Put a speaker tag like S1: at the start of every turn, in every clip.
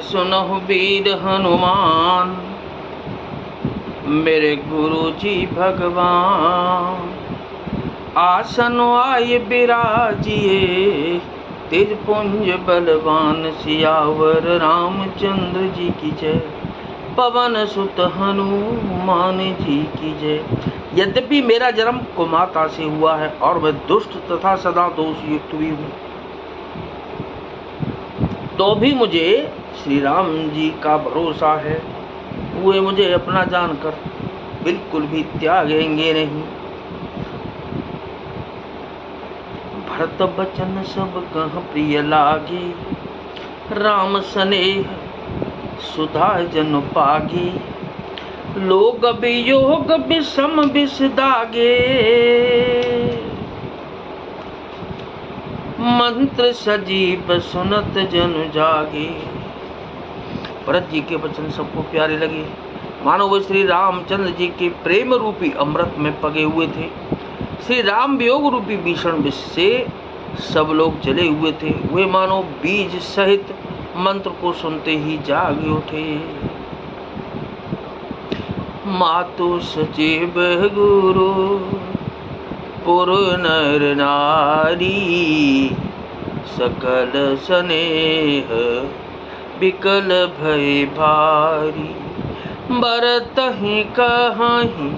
S1: सुनहु वीर हनुमान, मेरे गुरु जी भगवान। आसन आय बिराजिए, तेज पुंज बलवान। सियावर रामचंद्र जी की जय, पवन सुत हनुमान जी की जय। यद्यपि मेरा जन्म कुमाता से हुआ है और मैं दुष्ट तथा सदा दोष युक्त भी हूँ, तो भी मुझे श्री राम जी का भरोसा है। वे मुझे अपना जानकर बिल्कुल भी त्यागेंगे नहीं। भरत बचन सब कह प्रिय लागे, राम स्नेह सुधा जन पागे। लोग वियोग विषम विष दागे, मंत्र सजीव सुनत जन जागे। भरत जी के वचन सबको प्यारे लगे, मानो वे श्री रामचंद्र जी के प्रेम रूपी अमृत में पगे हुए थे। श्री राम वियोग रूपी भीषण विष से सब लोग जले हुए थे। वे मानो बीज सहित मंत्र को सुनते ही जाग उठे। मातु सचिव गुरु पुर नर नारी, सकल स्नेह बिकल भय भारी। बरतहि कहीं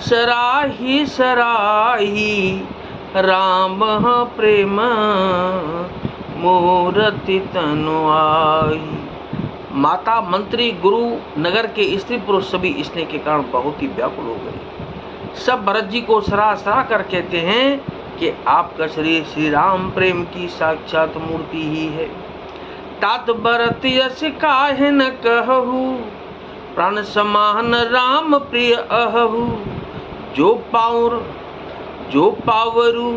S1: सराही सराही, राम प्रेम मूरति तनु आई। माता, मंत्री, गुरु, नगर के स्त्री पुरुष सभी स्नेह के कारण बहुत ही व्याकुल हो गए। सब भरत जी को सराह सराह कर कहते हैं कि आपका शरीर श्री राम प्रेम की साक्षात मूर्ति ही है। तात भरत यश काहे न कहू, प्राण समान राम प्रिय अहू। जो पावरु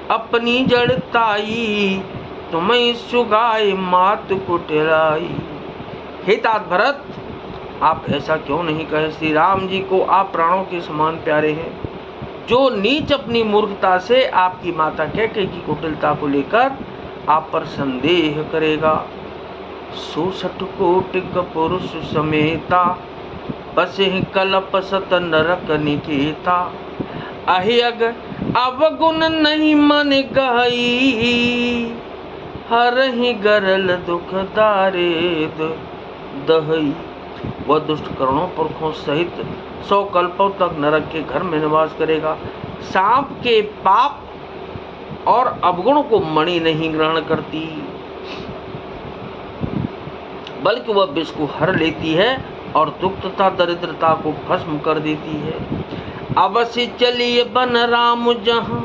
S1: अपनी जड़ताई, तुम्हें सुगाए मात कुटलाई। हे तात भरत, आप ऐसा क्यों नहीं कहे? श्री राम जी को आप प्राणों के समान प्यारे हैं। जो नीच अपनी मूर्खता से आपकी माता कैकेयी की कुटिलता को लेकर आप पर संदेह करेगा। 67 कोटि पुरुष समेता, बसे कलप सत नरक निकेता। अहियग अवगुण नहीं मन गहई, हरहि गरल दुख दारेद दहई। वह दुष्ट करोड़ों पुरखों सहित 100 कल्पों तक नरक के घर में निवास करेगा। सांप के पाप और अवगुण को मणि नहीं ग्रहण करती, बल्कि वह विष को हर लेती है और दुख तथा दरिद्रता को भस्म कर देती है। अवश्य चलिए बन राम जहाँ,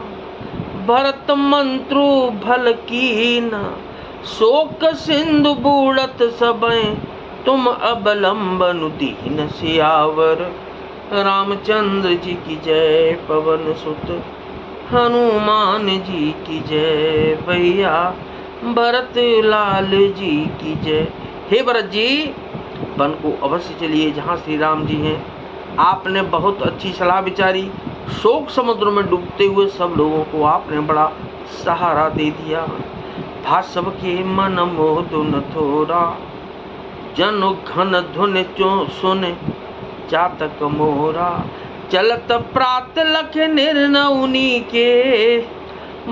S1: भरत मंत्रु भल कीन। शोक सिंधु बूढ़त सबय, तुम अवलंबन दीन। सियावर रामचंद्र जी की जय, पवन सुत हनुमान जी की जय। भैया भरत लाल जी की जय। हे भरत जी, वन को अवश्य चलिए जहाँ श्री राम जी हैं। आपने बहुत अच्छी सलाह विचारी। शोक समुद्र में डूबते हुए सब लोगों को आपने बड़ा सहारा दे दिया। भाषव के मन मोह धुन थोरा, जनु घन धुन चो सुने चातक मोरा। चलत प्रात लख निर्नौनी के,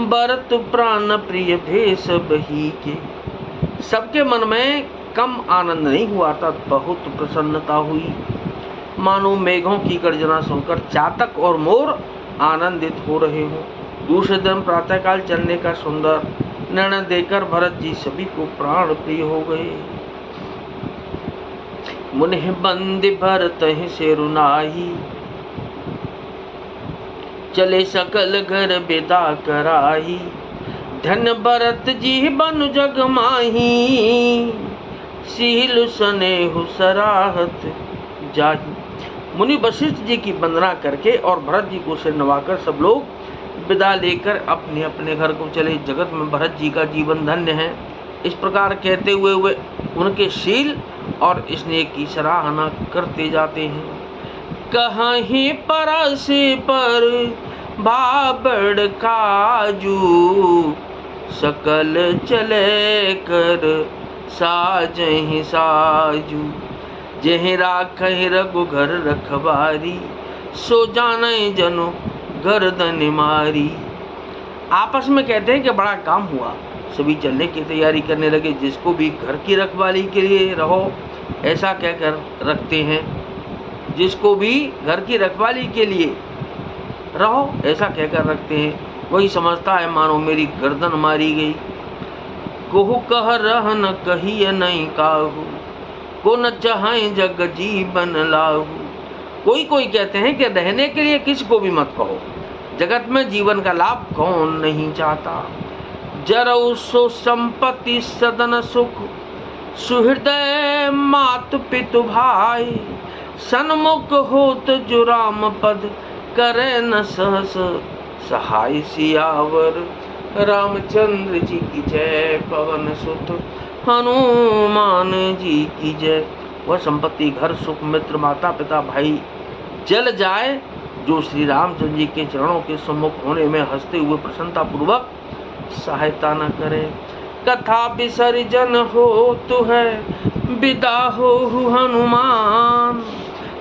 S1: बरत प्राण प्रिय भेष बही के। सबके मन में कम आनंद नहीं हुआ था, बहुत प्रसन्नता हुई। मानो मेघों की गर्जना सुनकर चातक और मोर आनंदित हो रहे हों। दूसरे दिन प्रातःकाल चलने का सुंदर निर्णय देकर भरत जी सभी को प्राण प्रिय हो गए। मुनि बंदि भरत से रुनाही, चले सकल घर बेदा कराही। धन्य भरत जी बनु जग माही, सील स्नेहु सराहत जाही। मुनि वशिष्ठ जी की वंदना करके और भरत जी को सिर नवाकर सब लोग विदा लेकर अपने अपने घर को चले। जगत में भरत जी का जीवन धन्य है। इस प्रकार कहते हुए वे उनके शील और स्नेह की सराहना करते जाते हैं। कहीं परस पर बाबड़ काजू, सकल चले कर साजहि साजू। जेहि राखहि रघुघर रखबारी, सो जाने जनो गर्दन मारी। आपस में कहते हैं कि बड़ा काम हुआ, सभी चलने की तैयारी करने लगे। जिसको भी घर की रखवाली के लिए रहो ऐसा कहकर रखते हैं, जिसको भी घर की रखवाली के लिए रहो ऐसा कहकर रखते हैं, वही समझता है मानो मेरी गर्दन मारी गई। कोहु कह रह न कहिए नहीं काहू, को न चाहे जग जीवन लाहू। कोई कोई कहते हैं कि रहने के लिए किसको भी मत कहो, जगत में जीवन का लाभ कौन नहीं चाहता। जरऊ सो संपत्ति सदन सुख, सुहृदय मात पितु भाई। सन्मुख होत जो राम पद, करे न सहस सहाय। सियावर रामचंद्र जी की जय, पवन सुत हनुमान जी की जय। वह संपत्ति, घर, सुख, मित्र, माता पिता, भाई जल जाए जो श्री रामचंद्र जी के चरणों के सम्मुख होने में हंसते हुए प्रसन्नता पूर्वक सहायता न करे। कथा विसर्जन हो तो है, विदा हो हनुमान।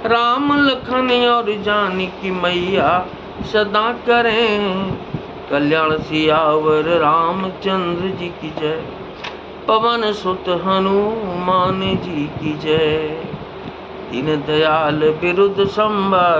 S1: राम लखन और जानकी मैया, सदा करें कल्याण। सियावर रामचंद्र जी की जय, पवन सुत हनुमान जी की जय। दीन दयाल बिरुद संवार।